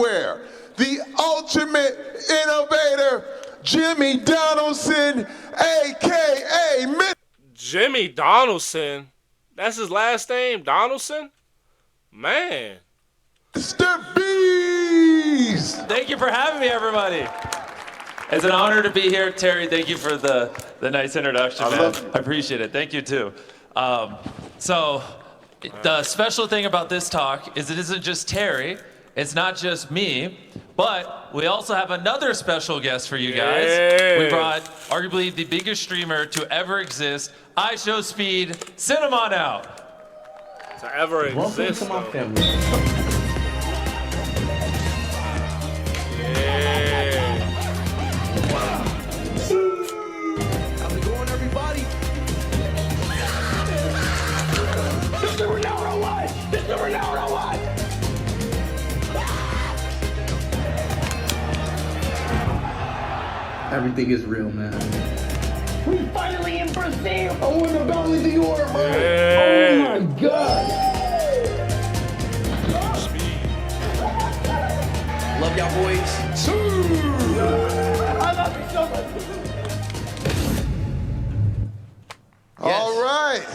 Where the ultimate innovator, Jimmy Donaldson, a.k.a. Jimmy Donaldson? That's his last name, Donaldson? Man. MrBeast! Thank you for having me, everybody. It's an honor to be here. Terry, thank you for the nice introduction, man. I appreciate it. Thank you, too. So the special thing about this talk is it isn't just Terry. It's not just me, but we also have another special guest for you guys. Yeah. We brought arguably the biggest streamer to ever exist, iShowSpeed. Send him on out. To ever exist. Welcome to my family. Yeah. How's it going, everybody? Mr. Ronaldo what? Mr. Ronaldo what? Everything is real, man. We finally in Brazil. Oh, in the belly of the order, bro. Yeah. Oh my God. Love y'all, boys. I love you so much. All right.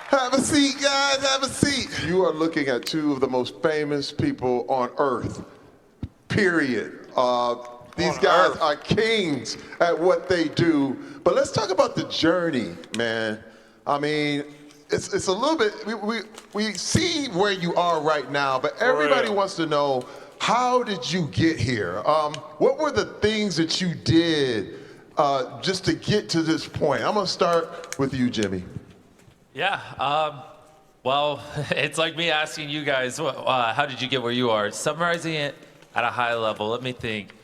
Have a seat, guys. Have a seat. You are looking at two of the most famous people on earth, period. These guys are kings at what they do. But let's talk about the journey, man. I mean, it's a little bit, we see where you are right now, but everybody wants to know, how did you get here? What were the things that you did just to get to this point? I'm gonna start with you, Jimmy. Yeah, well, it's like me asking you guys, how did you get where you are? Summarizing it at a high level, let me think.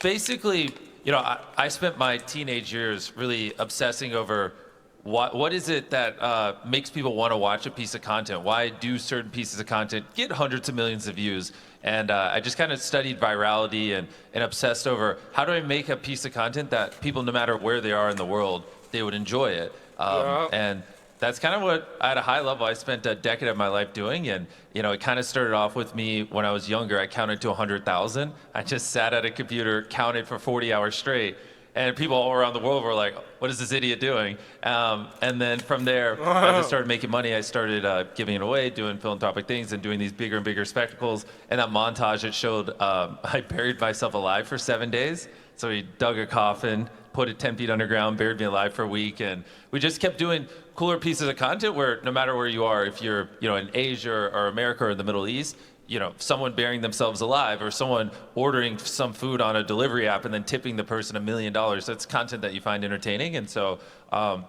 Basically, you know, I spent my teenage years really obsessing over what is it that makes people want to watch a piece of content? Why do certain pieces of content get hundreds of millions of views? And I just kind of studied virality and obsessed over how do I make a piece of content that people, no matter where they are in the world, they would enjoy it. And that's kind of what, at a high level, I spent a decade of my life doing. And, you know, it kind of started off with me when I was younger. I counted to 100,000. I just sat at a computer, counted for 40 hours straight. And people all around the world were like, what is this idiot doing? And then from there, as I started making money, I started giving it away, doing philanthropic things and doing these bigger and bigger spectacles. And that montage, it showed I buried myself alive for 7 days. So we dug a coffin, put it 10 feet underground, buried me alive for a week. And we just kept doing cooler pieces of content where no matter where you are, if you're, you know, in Asia or America or the Middle East, you know, someone burying themselves alive or someone ordering some food on a delivery app and then tipping the person $1 million. That's content that you find entertaining. And so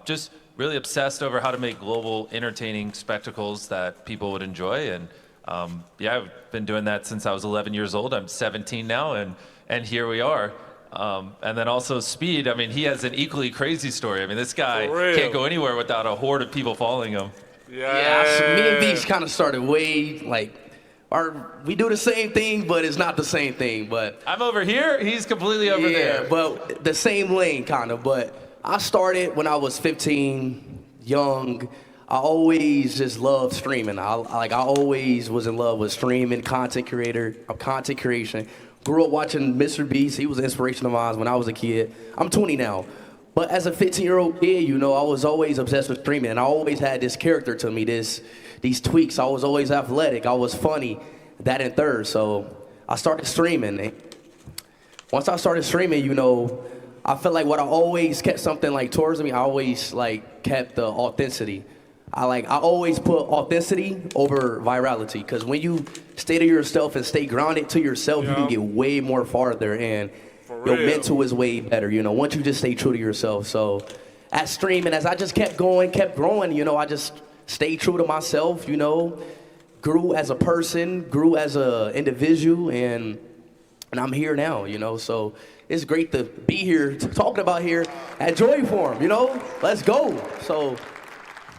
just really obsessed over how to make global entertaining spectacles that people would enjoy. And yeah, I've been doing that since I was 11 years old. I'm 17 now, and here we are. And then also Speed, I mean, he has an equally crazy story. I mean, this guy can't go anywhere without a horde of people following him. Yeah, so me and Beast kind of started way, like, we do the same thing, but it's not the same thing. But I'm over here, he's completely over there. Yeah, but the same lane, kind of. But I started when I was 15, young. I always just loved streaming. I always was in love with streaming, content creation. Grew up watching MrBeast. He was an inspiration of mine when I was a kid. I'm 20 now. But as a 15-year-old kid, you know, I was always obsessed with streaming. And I always had this character to me, these tweaks. I was always athletic. I was funny, that and third. So I started streaming. Once I started streaming, you know, I felt like what I always kept something like towards me, I always like kept the authenticity. I always put authenticity over virality, because when you stay to yourself and stay grounded to yourself, you can get way more farther, and your mental is way better, you know, once you just stay true to yourself. So at streaming, as I just kept growing, you know, I just stayed true to myself, you know, grew as a person, grew as an individual, and I'm here now, you know, so it's great to be here, talking about here at Joy Forum, you know, let's go. So.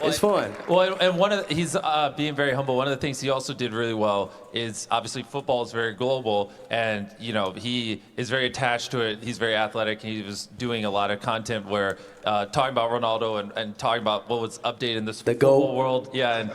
It's fun. Well, and he's being very humble. One of the things he also did really well is obviously football is very global, and he is very attached to it. He's very athletic. He was doing a lot of content where talking about Ronaldo and talking about what was updated in this football world. Yeah,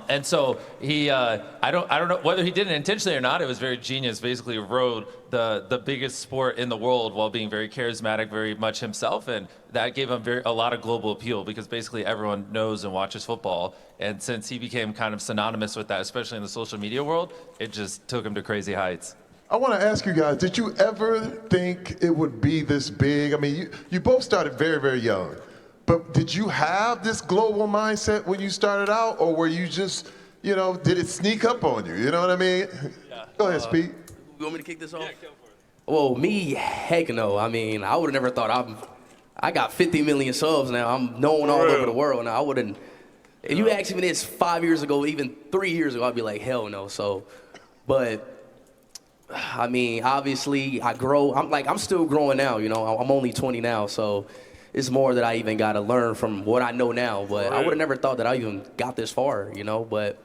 and so he I don't know whether he did it intentionally or not. It was very genius. Basically, rode the biggest sport in the world while being very charismatic, very much himself, and that gave him a lot of global appeal because basically everyone knows and watches football. And since he became kind of synonymous with that, especially in the social media world, it just took him to crazy heights. I want to ask you guys, did you ever think it would be this big? I mean, you both started very, very young, but did you have this global mindset when you started out, or were you just, did it sneak up on you? You know what I mean? Yeah. Go ahead, Speed. You want me to kick this off? Yeah, go for it. Well, me, heck no. I mean, I would have never thought I got 50 million subs now. I'm known all over the world now. I wouldn't. If you asked me this 5 years ago, even 3 years ago, I'd be like, hell no. So, but I mean, obviously, I grow. I'm still growing now. I'm only 20 now, so it's more that I even got to learn from what I know now. But I would have never thought that I even got this far. But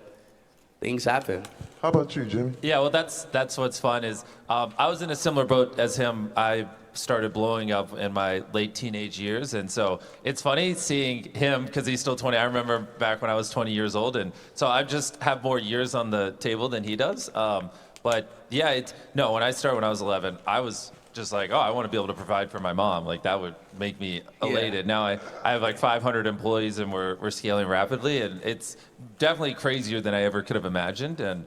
things happen. How about you, Jimmy? Yeah, well, that's what's fun is I was in a similar boat as him. I started blowing up in my late teenage years, and so it's funny seeing him because he's still 20. I remember back when I was 20 years old, and so I just have more years on the table than he does. But yeah, when I started when I was 11, I was just like, I want to be able to provide for my mom. Like that would make me elated. Now I have like 500 employees and we're scaling rapidly, and it's definitely crazier than I ever could have imagined. And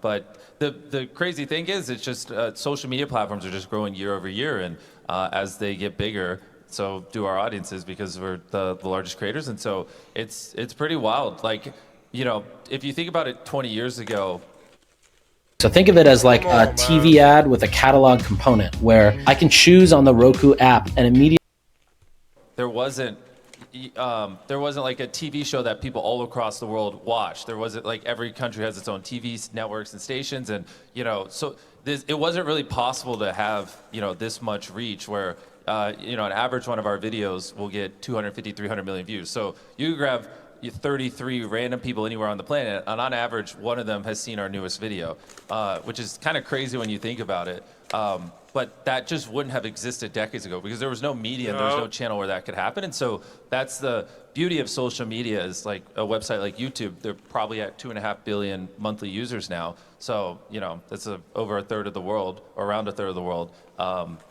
but the crazy thing is, it's just social media platforms are just growing year over year, and as they get bigger, so do our audiences because we're the largest creators, and so it's pretty wild. Like, if you think about it, 20 years ago. So think of it as like a TV ad with a catalog component where I can choose on the Roku app and immediately. There wasn't like a TV show that people all across the world watched. There wasn't like every country has its own TV networks and stations, and so it wasn't really possible to have this much reach where an average one of our videos will get 250, 300 million views. So you grab 33 random people anywhere on the planet, and on average, one of them has seen our newest video, which is kind of crazy when you think about it. But that just wouldn't have existed decades ago because there was no media and there was no channel where that could happen. And so that's the beauty of social media is like a website like YouTube. They're probably at 2.5 billion monthly users now. So, that's over a third of the world, or around a third of the world.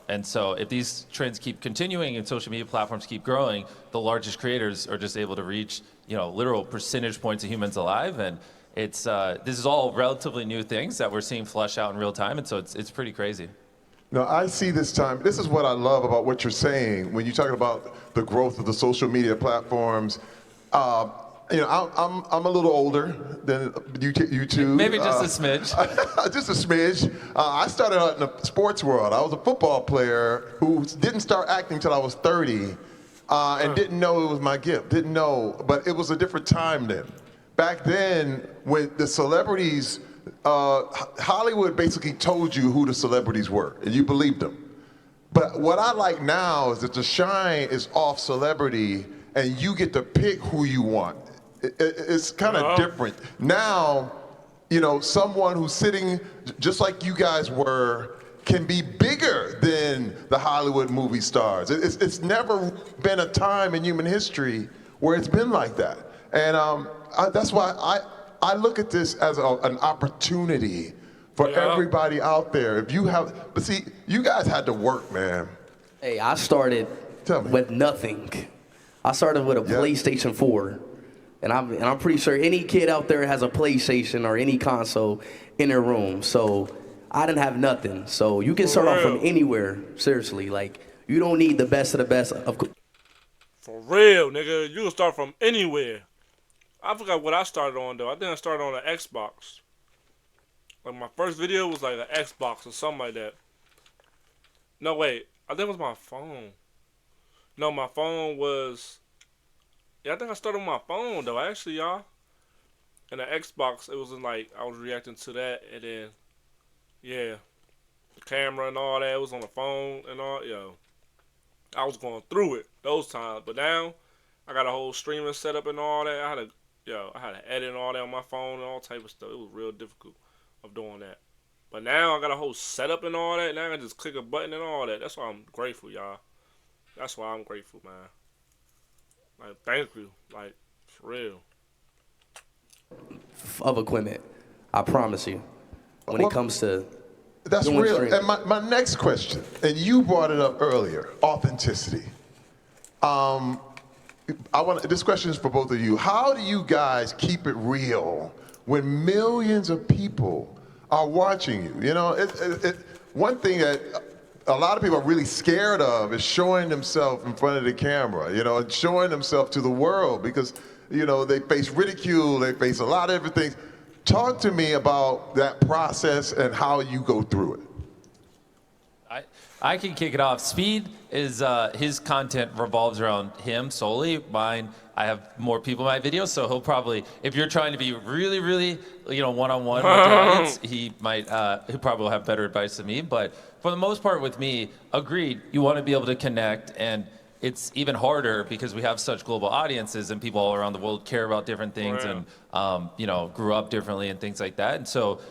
And so if these trends keep continuing and social media platforms keep growing, the largest creators are just able to reach, literal percentage points of humans alive. And it's this is all relatively new things that we're seeing flush out in real time. And so it's pretty crazy. No, I see this time. This is what I love about what you're saying when you're talking about the growth of the social media platforms. I'm a little older than you two. Maybe just a smidge. Just a smidge. I started out in the sports world. I was a football player who didn't start acting until I was 30, and didn't know it was my gift. Didn't know, but it was a different time then. Back then, when the celebrities. Hollywood basically told you who the celebrities were, and you believed them. But what I like now is that the shine is off celebrity, and you get to pick who you want. It's kind of different. Now, someone who's sitting just like you guys were can be bigger than the Hollywood movie stars. It's never been a time in human history where it's been like that. And that's why I look at this as an opportunity for everybody out there. But see, you guys had to work, man. Hey, I started with nothing. I started with a PlayStation 4, and I'm pretty sure any kid out there has a PlayStation or any console in their room. So I didn't have nothing. So you can start off from anywhere. Seriously, like you don't need the best of the best. For real, nigga, you can start from anywhere. I forgot what I started on, though. I think I started on an Xbox. Like, my first video was like an Xbox or something like that. No, wait. I think it was my phone. No, my phone was... Yeah, I think I started on my phone, though, actually, y'all. And the Xbox, it was in, like, I was reacting to that, and then... Yeah. The camera and all that, it was on the phone and all, yo. I was going through it those times. But now, I got a whole streaming setup and all that. I had to edit and all that on my phone and all type of stuff. It was real difficult of doing that. But now I got a whole setup and all that. Now I can just click a button and all that. That's why I'm grateful, y'all. That's why I'm grateful, man. Like, thank you. Like, for real. Of equipment, I promise you. When it comes to that's doing real. streaming. And my next question, and you brought it up earlier, authenticity. This question is for both of you. How do you guys keep it real when millions of people are watching you? You know, one thing that a lot of people are really scared of is showing themselves in front of the camera, you know, and showing themselves to the world because, you know, they face ridicule, they face a lot of everything. Talk to me about that process and how you go through it. I can kick it off. Speed is his content revolves around him solely. Mine, I have more people in my videos, so he'll probably, if you're trying to be really, really, you know, one-on-one with the audience, he'll probably have better advice than me. But for the most part, with me, agreed. You want to be able to connect, and it's even harder because we have such global audiences and people all around the world care about different things and you know, grew up differently and things like that. And so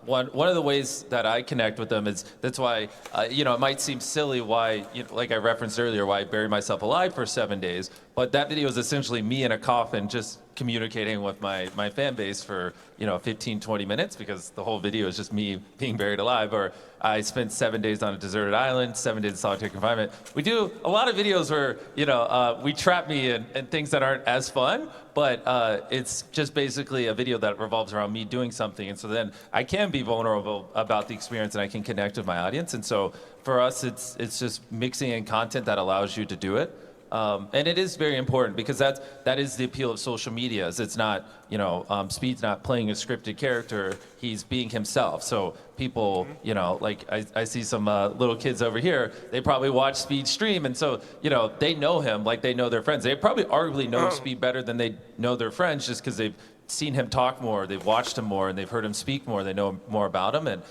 one of the ways that I connect with them is that's why you know, it might seem silly why, you know, like I referenced earlier, why I buried myself alive for 7 days, but that video is essentially me in a coffin just communicating with my fan base for, you know, 15-20 minutes because the whole video is just me being buried alive. Or I spent 7 days on a deserted island, 7 days in solitary confinement. We do a lot of videos where, you know, we trap me in things that aren't as fun, but it's just basically a video that revolves around me doing something. And so then I can be vulnerable about the experience and I can connect with my audience. And so for us, it's just mixing in content that allows you to do it. And it is very important because that is the appeal of social media. Is it's not, you know, Speed's not playing a scripted character; he's being himself. So people, you know, like I see some little kids over here. They probably watch Speed stream, and so you know they know him like they know their friends. They probably arguably know Speed better than they know their friends, just because they've seen him talk more, they've watched him more, and they've heard him speak more. They know more about him, and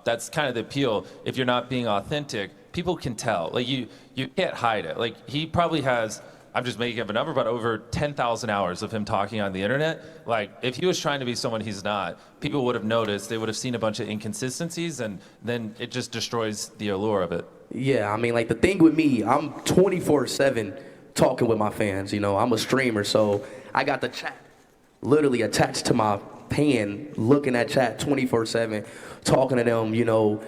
that's kind of the appeal. If you're not being authentic, people can tell. Like you can't hide it. Like he probably has, I'm just making up a number, but over 10,000 hours of him talking on the internet. Like if he was trying to be someone he's not, people would have noticed. They would have seen a bunch of inconsistencies, and then it just destroys the allure of it. Yeah, I mean, like the thing with me, I'm 24/7 talking with my fans. You know, I'm a streamer, so I got the chat literally attached to my pan, looking at chat 24/7, talking to them. You know,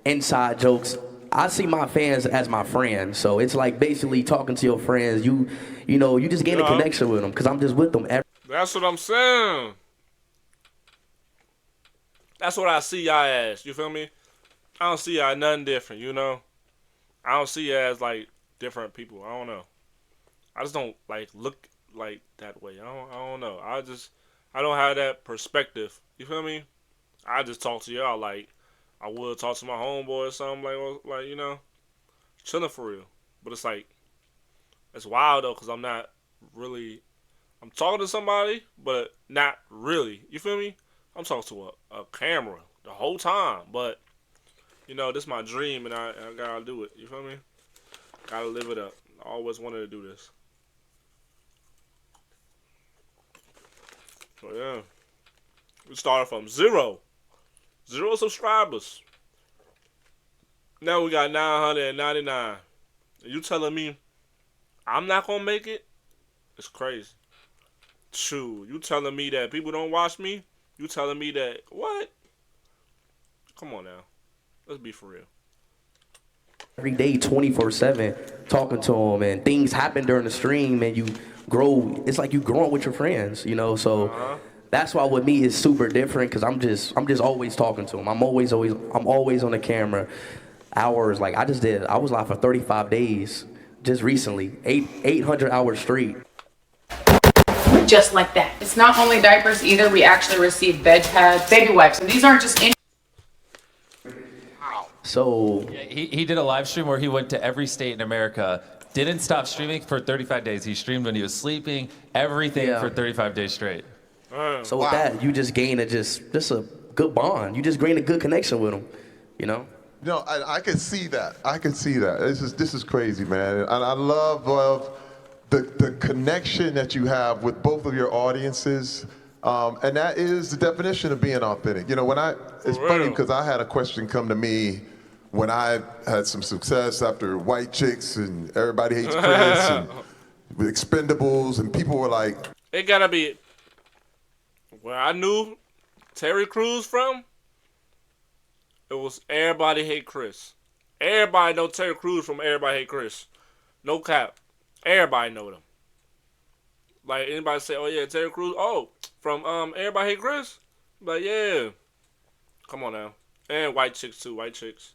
inside jokes. I see my fans as my friends, so it's like basically talking to your friends. You know, you just gain a connection with them because I'm just with them every. That's what I'm saying. That's what I see y'all as. You feel me? I don't see y'all nothing different, you know? I don't see y'all as, like, different people. I don't know. I just don't, like, look like that way. I don't know. I don't have that perspective. You feel me? I just talk to y'all like I would talk to my homeboy or something, like you know, chilling for real. But it's like, it's wild though, because I'm talking to somebody, but not really. You feel me? I'm talking to a camera the whole time, but you know, this is my dream, and I gotta do it. You feel me? Gotta live it up. I always wanted to do this. So yeah, we started from zero subscribers. Now we got 999. You telling me I'm not gonna make it? It's crazy. Shoot, you telling me that people don't watch me? You telling me that what? Come on now, let's be for real. Every day, 24/7, talking to them, and things happen during the stream, and you grow. It's like you growing with your friends, you know. So that's why with me it's super different, because I'm just always talking to them. I'm always on the camera, hours. Like I was live for 35 days just recently, 800 hours straight. Just like that. It's not only diapers either. We actually receive bed pads, baby wipes, and these aren't just. So yeah, he did a live stream where he went to every state in America, didn't stop streaming for 35 days. He streamed when he was sleeping, everything for 35 days straight. So with that, you just gain just a good bond. You just gain a good connection with them, you know? No, I can see that. I can see that. This is crazy, man. And I love the connection that you have with both of your audiences, and that is the definition of being authentic. You know, it's funny real. because I had a question come to me when I had some success after White Chicks and Everybody Hates Chris and with Expendables, and people were like, It gotta be where I knew Terry Crews from. It was Everybody Hate Chris. Everybody know Terry Crews from Everybody Hate Chris. No cap. Everybody know them. Like anybody say, oh yeah, Terry Crews. Oh, from Everybody Hate Chris. Like yeah. Come on now. And White Chicks too. White Chicks.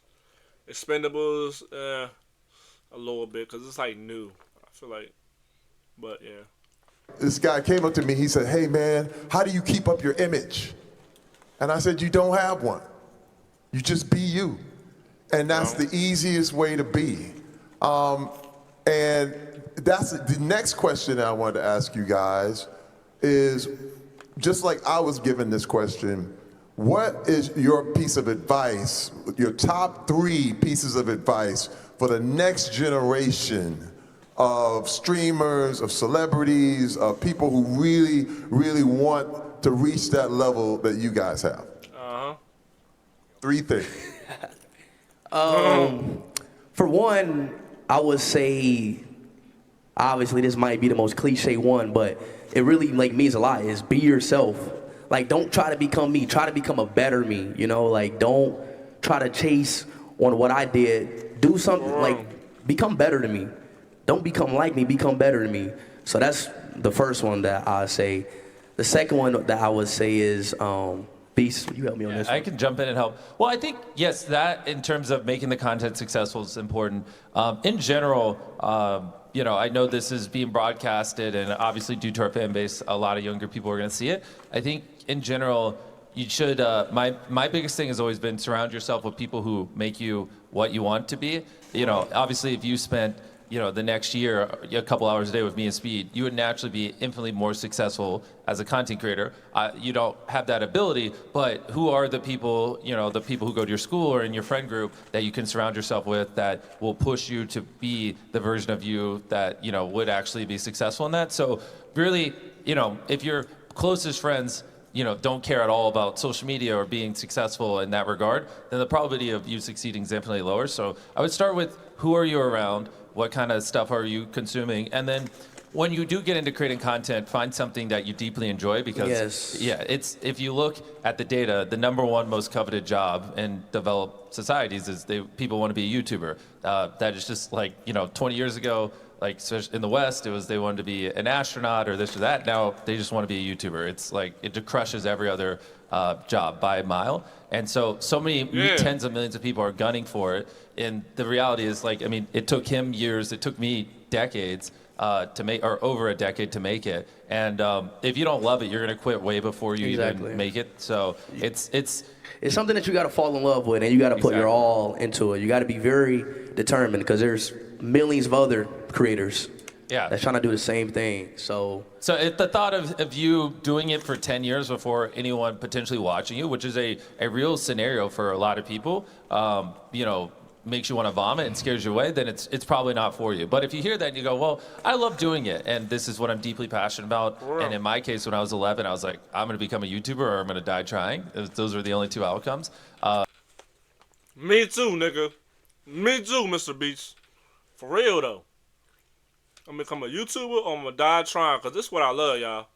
Expendables. A little bit because it's like new. I feel like. But yeah. this guy came up to me, he said, hey man, how do you keep up your image? And I said, you don't have one. You just be you. And that's the easiest way to be. And that's the next question I wanted to ask you guys is, just like I was given this question, what is your piece of advice, your top 3 pieces of advice for the next generation of streamers, of celebrities, of people who really, really want to reach that level that you guys have? 3 things. For one, I would say, obviously this might be the most cliche one, but it really like means a lot, is be yourself. Like, don't try to become me, try to become a better me, you know? Like, don't try to chase on what I did. Do something, like, become better than me. Don't become like me, become better than me. So that's the first one that I say. The second one that I would say is, Beast, you help me on this one. I can jump in and help. Well, I think, yes, that in terms of making the content successful is important. In general, you know, I know this is being broadcasted, and obviously due to our fan base, a lot of younger people are going to see it. I think in general, you should, my biggest thing has always been surround yourself with people who make you what you want to be. You know, obviously if you spent, you know, the next year, a couple hours a day with me and Speed, you would naturally be infinitely more successful as a content creator. You don't have that ability, but who are the people, you know, the people who go to your school or in your friend group that you can surround yourself with that will push you to be the version of you that, you know, would actually be successful in that? So really, you know, if your closest friends, you know, don't care at all about social media or being successful in that regard, then the probability of you succeeding is infinitely lower. So I would start with, who are you around? What kind of stuff are you consuming? And then when you do get into creating content, find something that you deeply enjoy, because yeah, it's, if you look at the data, the #1 most coveted job in developed societies is people want to be a YouTuber. That is just like, you know, 20 years ago, like in the West, it was they wanted to be an astronaut or this or that. Now they just want to be a YouTuber. It's like, it crushes every other job by a mile. And so many tens of millions of people are gunning for it. And the reality is, like, I mean, it took him years, it took me decades to make, or over a decade to make it. And if you don't love it, you're gonna quit way before you even make it. So it's something that you gotta fall in love with, and you gotta put your all into it. You gotta be very determined, because there's millions of other creators that's trying to do the same thing. So the thought of you doing it for 10 years before anyone potentially watching you, which is a real scenario for a lot of people, you know, makes you want to vomit and scares you away, then it's probably not for you. But if you hear that and you go, well, I love doing it, and this is what I'm deeply passionate about. And in my case, when I was 11, I was like, I'm going to become a YouTuber or I'm going to die trying. Those were the only 2 outcomes. Me too, nigga. Me too, MrBeast. For real, though. I'm gonna become a YouTuber or I'm gonna die trying, because this is what I love, y'all.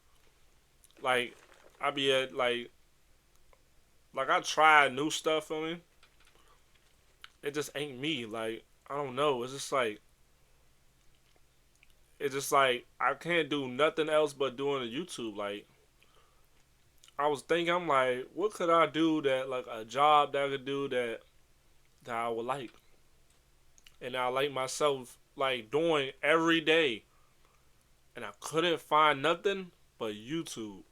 Like, I be at, like I try new stuff, I mean. It just ain't me. Like, I don't know. It's just like I can't do nothing else but doing a YouTube. Like, I was thinking, I'm like, what could I do that, like, a job that I could do that I would like, and I like myself, like, doing every day, and I couldn't find nothing but YouTube.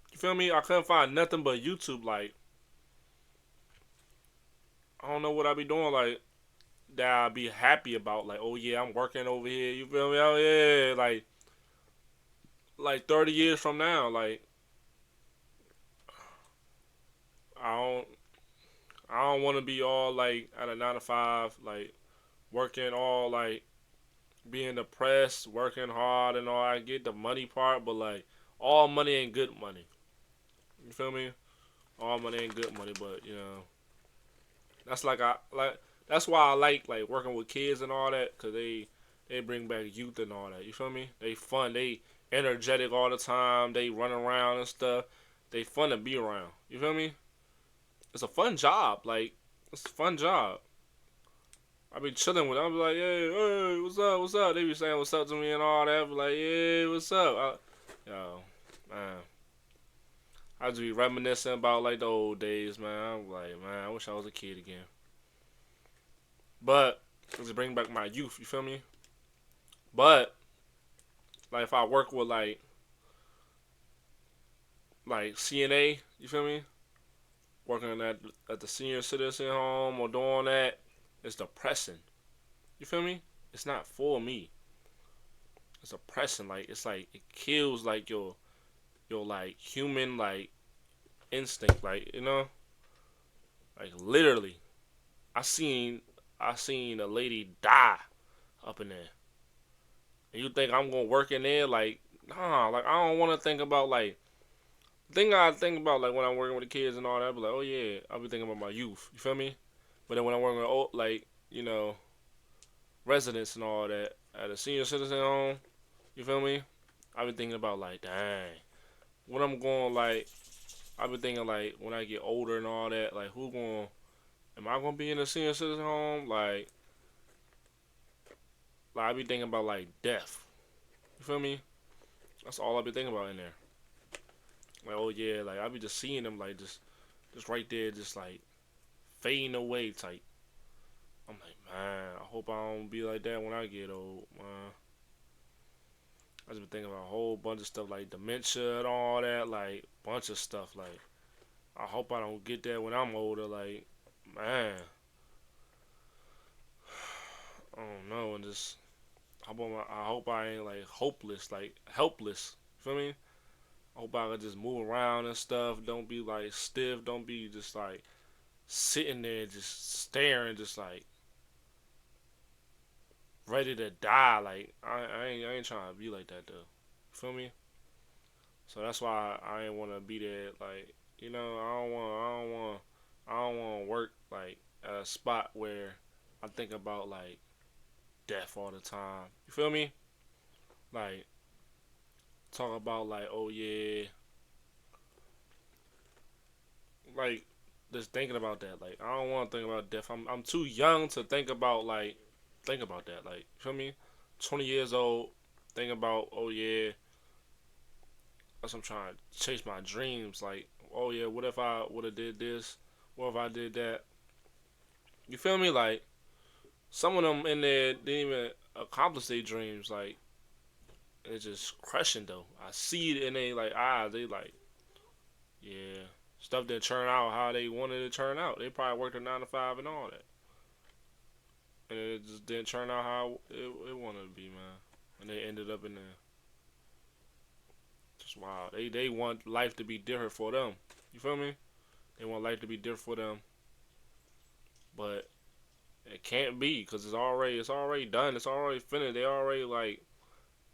You feel me? I couldn't find nothing but YouTube. Like, I don't know what I be doing, like, that I'd be happy about. Like, oh yeah, I'm working over here. You feel me? Oh yeah, like 30 years from now, like, I don't want to be all, like, at a 9 to 5, like, working all, like, being depressed, working hard and all. I get the money part, but like all money ain't good money. You feel me? All money ain't good money, but you know, that's like I like. That's why I like working with kids and all that, cause they bring back youth and all that. You feel me? They fun. They energetic all the time. They run around and stuff. They fun to be around. You feel me? It's a fun job. Like it's a fun job. I be chilling with them. I be like, hey, what's up, what's up? They be saying what's up to me and all that. I be like, yeah, what's up? Yo, man. I just be reminiscing about like the old days, man. I'm like, man, I wish I was a kid again. But just bring back my youth. You feel me? But like if I work with like CNA, you feel me? Working at the senior citizen home or doing that, it's depressing. You feel me? It's not for me. It's oppressing. Like it's like it kills like your like human like instinct. Like you know, like literally, I seen a lady die up in there. And you think I'm gonna work in there? Like nah. Like I don't want to think about like. The thing I think about like when I'm working with the kids and all that, I be like, oh yeah, I'll be thinking about my youth. You feel me? But then when I'm working with like you know residents and all that at a senior citizen home, you feel me? I've been thinking about like, dang, what I'm going like. I've been thinking like when I get older and all that, like who going? Am I gonna be in a senior citizen home? Like I be thinking about like death. You feel me? That's all I be thinking about in there. Like oh yeah, like I be just seeing them like just right there, just like fading away type. I'm like man, I hope I don't be like that when I get old, man. I just been thinking about a whole bunch of stuff like dementia and all that, like bunch of stuff. Like I hope I don't get that when I'm older. Like man, I don't know, and just I hope I ain't like hopeless, like helpless. You feel me? I hope I can just move around and stuff. Don't be like stiff. Don't be just like sitting there just staring, just like ready to die. Like I ain't trying to be like that though. You feel me? So that's why I ain't want to be there. Like you know, I don't want to work like at a spot where I think about like death all the time. You feel me? Like talk about like oh yeah, like just thinking about that. Like I don't want to think about death. I'm too young to think about that. Like you feel me? 20 years old, think about oh yeah, that's what I'm trying to chase my dreams. Like oh yeah, what if I would have did this? What if I did that? You feel me? Like some of them in there didn't even accomplish their dreams. Like it's just crushing though. I see it in they like eyes. They like yeah, stuff didn't turn out how they wanted it to turn out. They probably worked a 9 to 5 and all that, and it just didn't turn out how it wanted to be, man. And they ended up in there. Just wow. They want life to be different for them. You feel me? They want life to be different for them, but it can't be because it's already done. It's already finished. They already like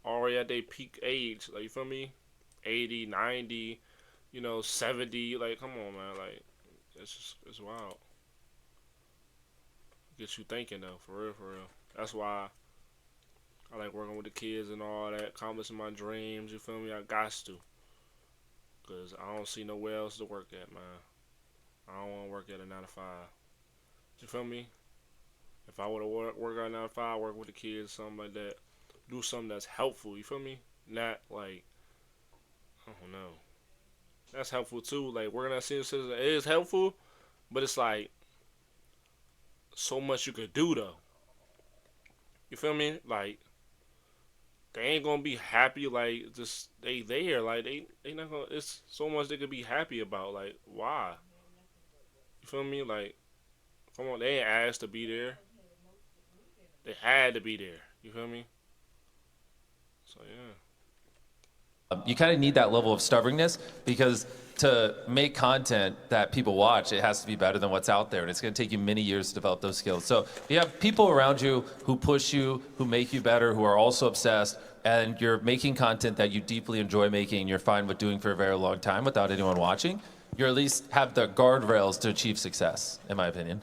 already at their peak age. Like you feel me? 80, 90, 70. Like come on, man. Like it's wild. Gets you thinking though, for real, for real. That's why I like working with the kids and all that, accomplishing my dreams. You feel me? I got to, cause I don't see nowhere else to work at, man. I don't want to work at a 9 to 5. You feel me? If I would have worked at a 9 to 5, work with the kids, something like that, do something that's helpful. You feel me? Not like I don't know. That's helpful too. Like working at senior citizen is helpful, but it's like so much you could do though. You feel me? Like they ain't gonna be happy. Like just they there. Like they not gonna. It's so much they could be happy about. Like why? You feel me? Like come on, they ain't asked to be there. They had to be there. You feel me? So yeah. You kind of need that level of stubbornness because to make content that people watch, it has to be better than what's out there. And it's going to take you many years to develop those skills. So if you have people around you who push you, who make you better, who are also obsessed, and you're making content that you deeply enjoy making, and you're fine with doing for a very long time without anyone watching, you at least have the guardrails to achieve success, in my opinion.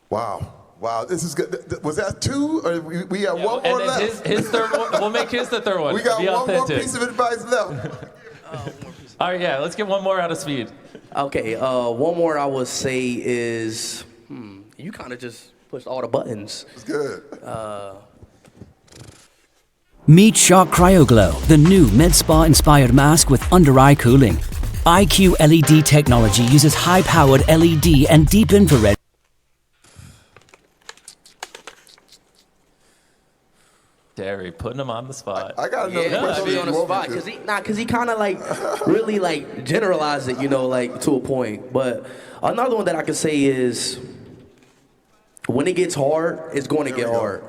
Wow. Wow, this is good. Was that 2? Or we got one more left. His third one, we'll make his the third one. We got Be one more authentic. piece of advice left. All right, yeah, let's get one more out of Speed. Okay, one more I would say is, you kind of just pushed all the buttons. It's good. Meet Shock CryoGlow, the new med spa inspired mask with under eye cooling. IQ LED technology uses high powered LED and deep infrared. Terry, putting him on the spot. I got another Yeah, question. put me on the spot because he kind of like really like generalized it, like to a point. But another one that I could say is when it gets hard, it's going to get hard.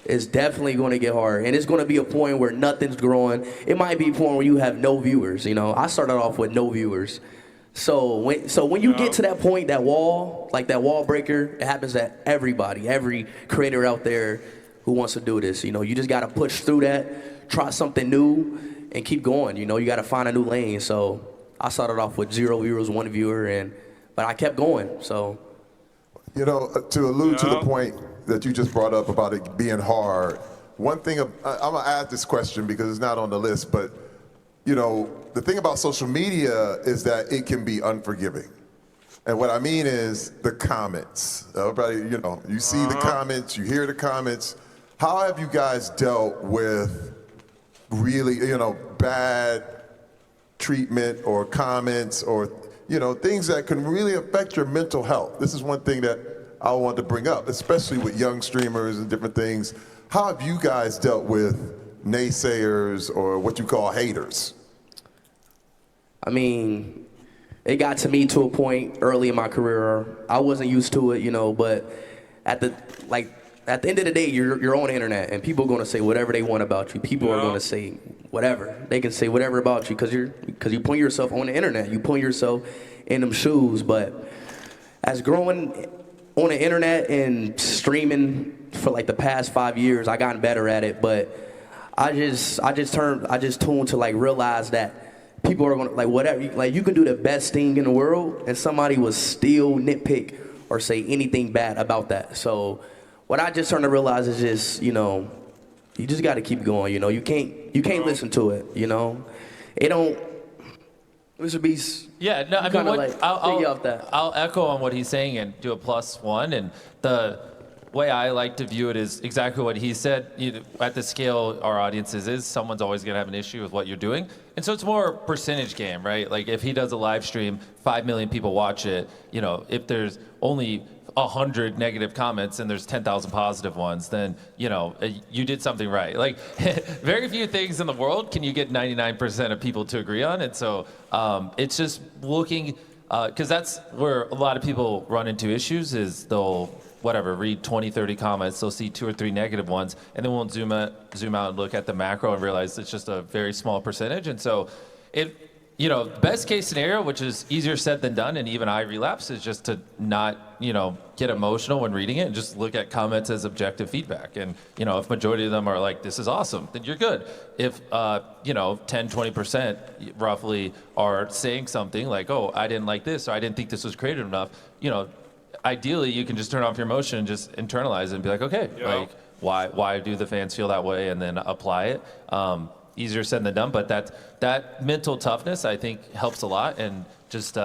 It's definitely going to get hard, and it's going to be a point where nothing's growing. It might be a point where you have no viewers. I started off with no viewers. So when you get to that point, that wall, like that wall breaker, it happens to everybody, every creator out there who wants to do this. You just got to push through that, try something new, and keep going. You got to find a new lane. So I started off with 0 viewers, 1 viewer, but I kept going. So, to allude to the point that you just brought up about it being hard, one thing, I'm gonna add this question because it's not on the list, but the thing about social media is that it can be unforgiving. And what I mean is the comments. Everybody, you see the comments, you hear the comments. How have you guys dealt with really, bad treatment or comments or, things that can really affect your mental health? This is one thing that I want to bring up, especially with young streamers and different things. How have you guys dealt with naysayers or what you call haters? I mean, it got to me to a point early in my career. I wasn't used to it, but at the end of the day, you're on the internet, and people are going to say whatever they want about you. People are going to say whatever. They can say whatever about you because you put yourself on the internet. You put yourself in them shoes. But as growing on the internet and streaming for like the past 5 years, I gotten better at it. But I just tuned to like realize that people are gonna whatever. You can do the best thing in the world, and somebody will still nitpick or say anything bad about that. So what I just started to realize is just, you just got to keep going. You can't listen to it. It don't. MrBeast. Yeah, no, I mean, I'll echo on what he's saying and do a +1. And the way I like to view it is exactly what he said. At the scale our audiences is, someone's always going to have an issue with what you're doing. And so it's more a percentage game, right? Like if he does a live stream, 5 million people watch it, if there's only 100 negative comments and there's 10,000 positive ones, then you did something right. Like very few things in the world can you get 99% of people to agree on. And so it's just looking, because that's where a lot of people run into issues is they'll read 20, 30 comments, they'll see 2 or 3 negative ones, and then we'll zoom out and look at the macro and realize it's just a very small percentage. And so best case scenario, which is easier said than done, and even I relapse, is just to not, get emotional when reading it and just look at comments as objective feedback. And, if majority of them are like, this is awesome, then you're good. If, 10, 20% roughly are saying something like, oh, I didn't like this, or I didn't think this was creative enough, ideally you can just turn off your emotion and just internalize it and be like, okay, why do the fans feel that way, and then apply it. Easier said than done, but that mental toughness I think helps a lot, and just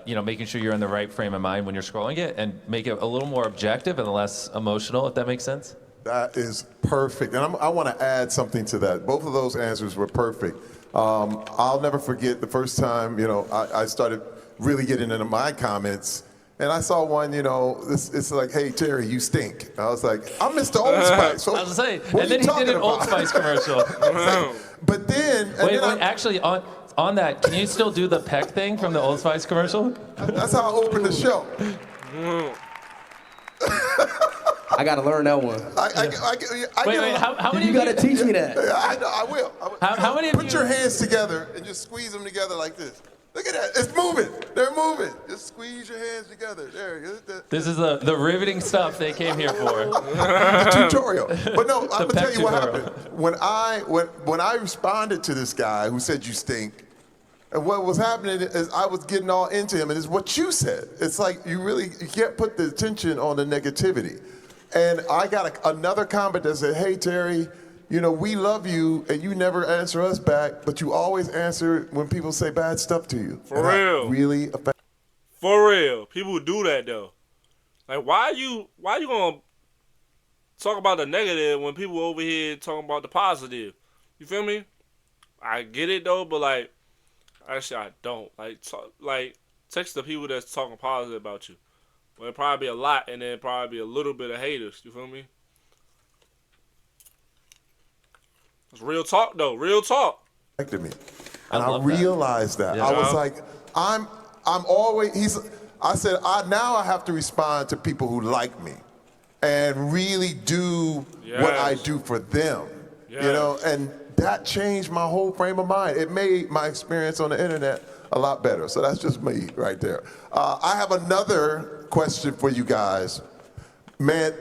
making sure you're in the right frame of mind when you're scrolling it, and make it a little more objective and less emotional, if that makes sense. That is perfect, and I want to add something to that. Both of those answers were perfect. I'll never forget the first time I started really getting into my comments. And I saw one, it's like, hey, Terry, you stink. I was like, I'm Mr. Old Spice. I was saying, and then he did an Old Spice commercial. But then... Wait, actually, on that, can you still do the peck thing from the Old Spice commercial? That's how I opened the show. I gotta learn that one. Wait, how many You of gotta teach me that. I know, I will. How many of Put you- your hands together and just squeeze them together like this. Look at that. It's moving. They're moving. Just squeeze your hands together. There. This is the riveting stuff they came here for. The tutorial. But no, I'm gonna pep tell you what tutorial. happened. When I responded to this guy who said you stink, and what was happening is I was getting all into him, and it's what you said. It's like you can't put the attention on the negativity. And I got another comment that said, hey, Terry, you know, we love you, and you never answer us back, but you always answer when people say bad stuff to you. For And that real. really affects. For real. People do that, though. Like, why you gonna talk about the negative when people over here talking about the positive? You feel me? I get it, though, but, like, actually, I don't. Like, text the people that's talking positive about you. Well, it'll probably be a lot, and then probably be a little bit of haters. You feel me? It's real talk, though. Real talk. Affected me. And I love that. realized that. Yeah. I was like, I'm always, I said, now I have to respond to people who like me and really do what I Yes. do for them. Yes. You know, and that changed my whole frame of mind. It made my experience on the internet a lot better. So that's just me right there. I have another question for you guys. Man,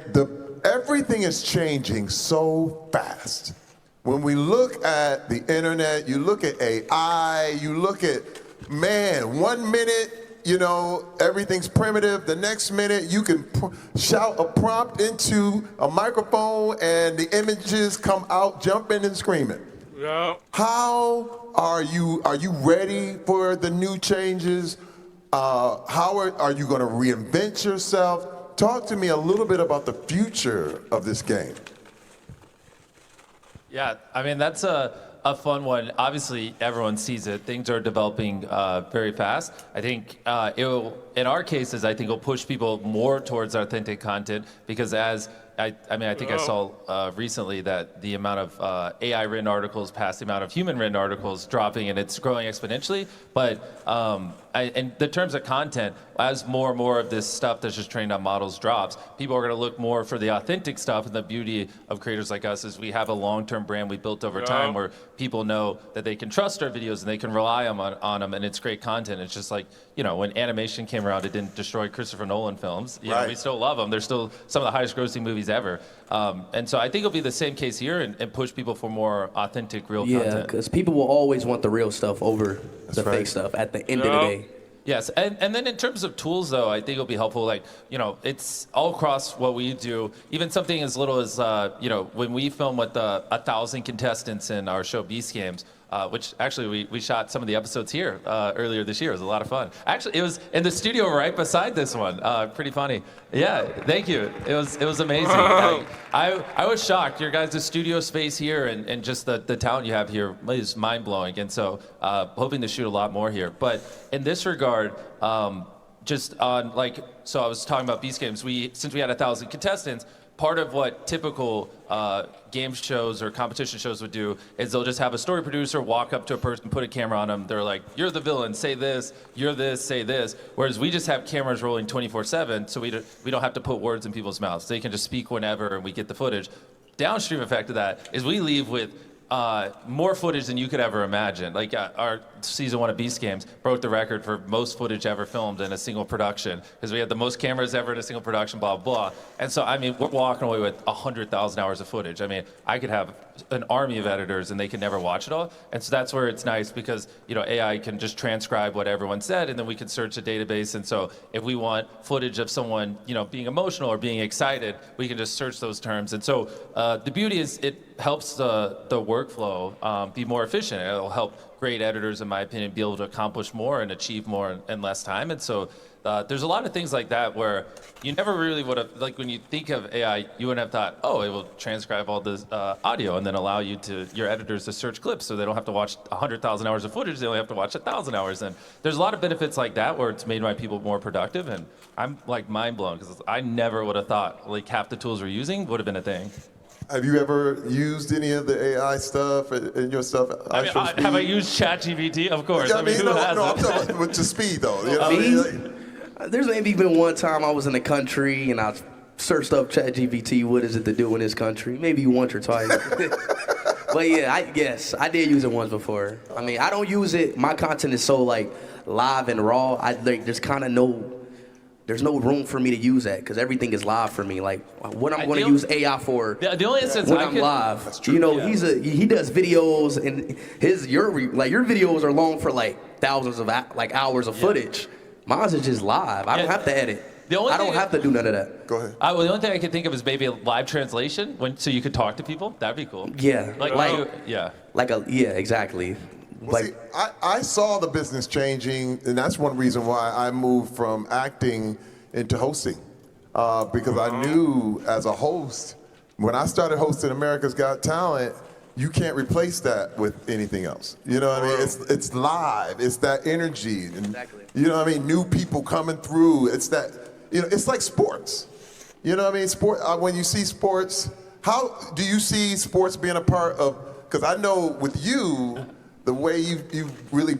everything is changing so fast. When we look at the internet, you look at AI, you look at, man, 1 minute, you know, everything's primitive. The next minute, you can shout a prompt into a microphone and the images come out jumping and screaming. Yeah. How are you ready for the new changes? How are you going to reinvent yourself? Talk to me a little bit about the future of this game. Yeah, I mean, that's a fun one. Obviously, everyone sees it. Things are developing very fast. I think in our cases, I think it'll push people more towards authentic content because I think I saw recently that the amount of AI-written articles past the amount of human-written articles dropping, and it's growing exponentially. But in the terms of content, as more and more of this stuff that's just trained on models drops, people are going to look more for the authentic stuff. And the beauty of creators like us is we have a long-term brand we built over time where people know that they can trust our videos and they can rely on them, and it's great content. It's just like, you know, when animation came around, it didn't destroy Christopher Nolan films. You know, we still love them. They're still some of the highest-grossing movies ever. And so I think it'll be the same case here and push people for more authentic, real Yeah, content. because people will always want the real stuff over the fake stuff at the end of the day. Yes, and then in terms of tools, though, I think it'll be helpful. Like, you know, it's all across what we do. Even something as little as, you know, when we film with 1,000 contestants in our show Beast Games, which actually we shot some of the episodes here earlier this year. It was a lot of fun. Actually, it was in the studio right beside this one. Pretty funny. Yeah, thank you. It was amazing. I was shocked. Your guys' studio space here and just the talent you have here is mind-blowing. And so hoping to shoot a lot more here. But in this regard, just on so I was talking about Beast Games. Since we had 1,000 contestants, part of what typical game shows or competition shows would do is they'll just have a story producer walk up to a person, put a camera on them. They're like, you're the villain, say this, you're this, say this. Whereas we just have cameras rolling 24/7, so we don't have to put words in people's mouths. They can just speak whenever and we get the footage. Downstream effect of that is we leave with more footage than you could ever imagine. Like our season 1 of Beast Games broke the record for most footage ever filmed in a single production because we had the most cameras ever in a single production, blah, blah. And so, I mean, we're walking away with 100,000 hours of footage. I mean, I could have an army of editors and they can never watch it all. And so that's where it's nice because, you know, AI can just transcribe what everyone said and then we can search a database. And so if we want footage of someone, you know, being emotional or being excited, we can just search those terms. And so the beauty is it helps the workflow be more efficient. It'll help great editors, in my opinion, be able to accomplish more and achieve more in less time. And so there's a lot of things like that where you never really would have, like when you think of AI, you wouldn't have thought, oh, it will transcribe all this audio and then allow your editors to search clips so they don't have to watch 100,000 hours of footage, they only have to watch 1,000 hours. And there's a lot of benefits like that where it's made my people more productive. And I'm like mind blown because I never would have thought like half the tools we're using would have been a thing. Have you ever used any of the AI stuff in your stuff? I mean, have I used ChatGPT? Of course. Yeah, I mean, who hasn't? I'm talking about with the speed though. You know what I mean? There's maybe been one time I was in the country and I was searched up ChatGPT, what is it to do in this country? Maybe once or twice. But yeah, I did use it once before. I mean, I don't use it. My content is so like live and raw. There's kind of there's no room for me to use that because everything is live for me. Like what I'm going to use AI for The only instance when I'm live. That's true. You know, he does videos and your videos are long for like thousands of hours of footage. Mine's is just live. I don't have to edit. I don't have to do none of that. Go ahead. Well, the only thing I could think of is maybe a live translation, so you could talk to people. That'd be cool. Yeah. Exactly. Well, see, I saw the business changing, and that's one reason why I moved from acting into hosting. Because I knew as a host, when I started hosting America's Got Talent, you can't replace that with anything else. You know what I mean? It's live. It's that energy. And, exactly. You know what I mean? New people coming through. It's that, it's like sports. You know what I mean? When you see sports, how do you see sports being a part of, because I know with you, the way you've really,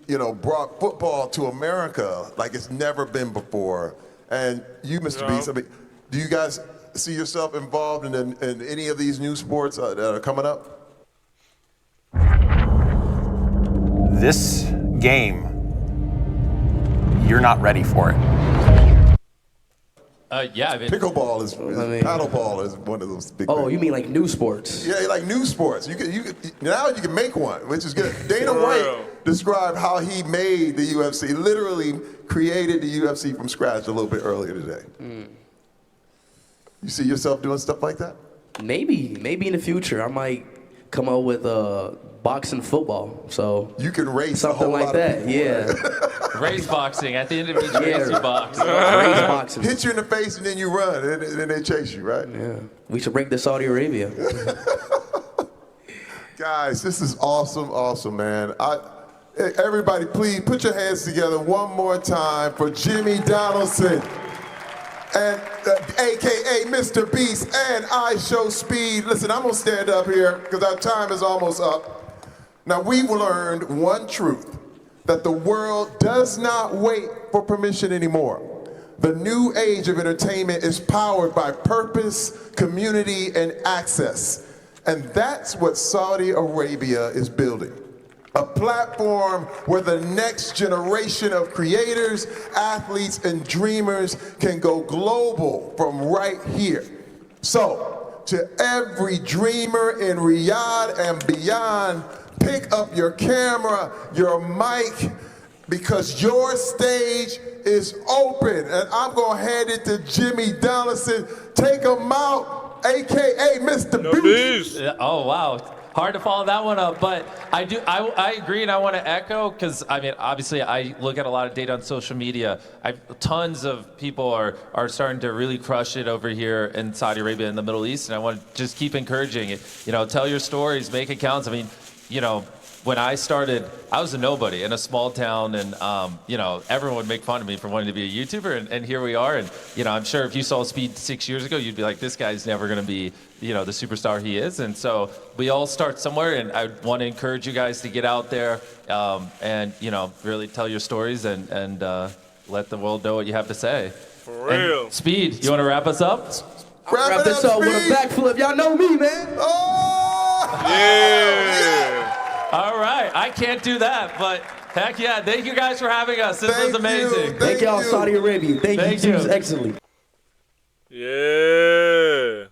brought football to America like it's never been before. And you, MrBeast, I mean, do you guys see yourself involved in any of these new sports that are coming up? This game, you're not ready for it. Yeah, I mean, pickleball is paddleball is one of those big. Oh, you mean like new sports? Yeah, like new sports. Now you can make one, which is good. Dana White described how he made the UFC. Literally created the UFC from scratch a little bit earlier today. You see yourself doing stuff like that? Maybe in the future I might come up with boxing football. So you can race something like that. Yeah. Race boxing. At the end of each race, you box. Race boxing. Hit you in the face and then you run, and then they chase you, right? Yeah. We should break to Saudi Arabia. Guys, this is awesome, man. Everybody, please put your hands together one more time for Jimmy Donaldson, and AKA MrBeast and iShowSpeed. Listen, I'm gonna stand up here because our time is almost up. Now, we've learned one truth, that the world does not wait for permission anymore. The new age of entertainment is powered by purpose, community, and access. And that's what Saudi Arabia is building. A platform where the next generation of creators, athletes, and dreamers can go global from right here. So, to every dreamer in Riyadh and beyond, pick up your camera, your mic, because your stage is open. And I'm gonna hand it to Jimmy Donaldson. Take him out, AKA MrBeast. Oh, wow. Hard to follow that one up, but I agree, and I want to echo, because I mean, obviously I look at a lot of data on social media. Tons of people are starting to really crush it over here in Saudi Arabia and the Middle East, and I want to just keep encouraging it. Tell your stories, make accounts. I mean, when I started, I was a nobody in a small town, and everyone would make fun of me for wanting to be a YouTuber, and here we are. And I'm sure if you saw Speed 6 years ago, you'd be like, this guy's never going to be the superstar he is. And so we all start somewhere, and I want to encourage you guys to get out there and really tell your stories and let the world know what you have to say. For real. And Speed, you want to wrap us up? Wrap this up with a backflip. Y'all know me, man. Oh! Yeah. All right, I can't do that, but heck yeah, thank you guys for having us. This was amazing. Thank y'all, Saudi Arabia. Thank you. Excellent. Yeah.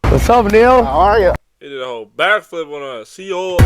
What's up, Neil? He did a whole backflip on us. See you all.